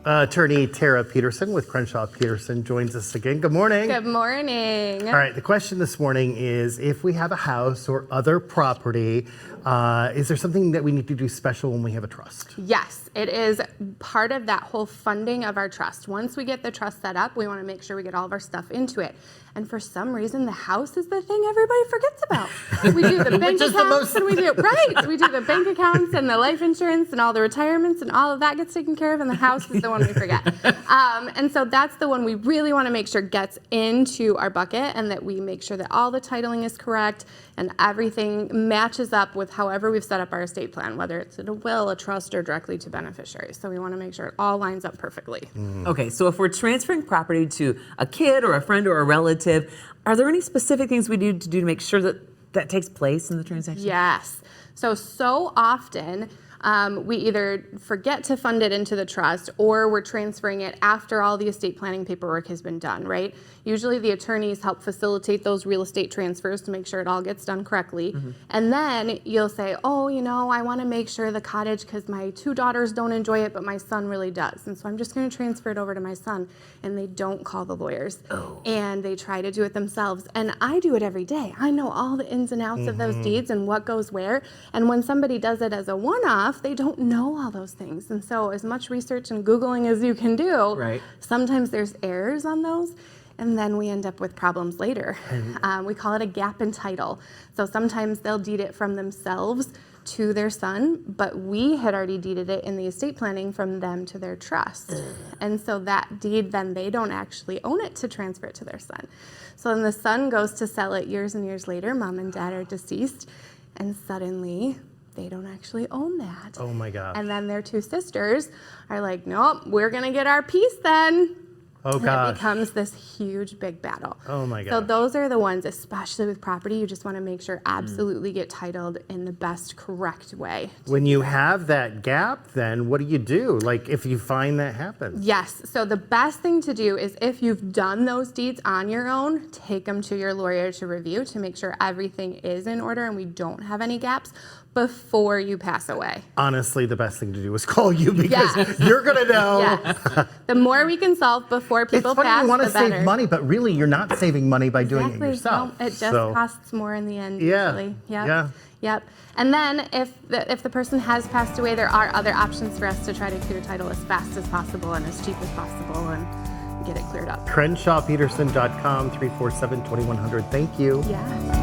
Attorney Tara Peterson with Crenshaw Peterson joins us again. Good morning. Good morning. All right, the question this morning is, if we have a house or other property, is there something that we need to do special when we have a trust? Yes, it is part of that whole funding of our trust. Once we get the trust set up, we want to make sure we get all of our stuff into it. And for some reason, the house is the thing everybody forgets about. We do the bank accounts and we do the bank accounts and the life insurance and all the retirements and all of that gets taken care of, and the house is the one we forget. And so that's the one we really want to make sure gets into our bucket, and that we make sure that all the titling is correct and everything matches up with however we've set up our estate plan, whether it's in a will, a trust, or directly to beneficiaries. So we want to make sure it all lines up perfectly. Okay, so if we're transferring property to a kid or a friend or a relative, are there any specific things we need to do to make sure that that takes place in the transaction? Yes. So often we either forget to fund it into the trust, or we're transferring it after all the estate planning paperwork has been done, right? Usually the attorneys help facilitate those real estate transfers to make sure it all gets done correctly. And then you'll say, oh, you know, I want to make sure the cottage, because my 2 daughters don't enjoy it, but my son really does. And so I'm just going to transfer it over to my son. And they don't call the lawyers. And they try to do it themselves. And I do it every day. I know all the ins and outs of those deeds and what goes where. And when somebody does it as a one-off, they don't know all those things. And so as much research and Googling as you can do, sometimes there's errors on those. And then we end up with problems later. We call it a gap in title. So sometimes they'll deed it from themselves to their son, but we had already deeded it in the estate planning from them to their trust. And so that deed, then they don't actually own it to transfer it to their son. So then the son goes to sell it years and years later. Mom and dad are deceased, and suddenly they don't actually own that. Oh my God. And then their 2 sisters are like, nope, we're gonna get our piece then. Oh and gosh. it becomes this huge big battle. Oh my God. So those are the ones, especially with property, you just want to make sure absolutely get titled in the best, correct way. When you have that gap, then what do you do? Like if you find that happens? Yes, so the best thing to do is, if you've done those deeds on your own, take them to your lawyer to review to make sure everything is in order and we don't have any gaps before you pass away. Honestly, the best thing to do is call you, because you're going to know. Yes. The more we can solve before people It's funny, pass, you want to the better. save money, but really you're not saving money by doing it yourself. No, it just costs more in the end, Yeah. usually. Yep. Yeah. Yep. And then if the person has passed away, there are other options for us to try to clear title as fast as possible and as cheap as possible and get it cleared up. CrenshawPeterson.com, 347-2100. Thank you. Yeah.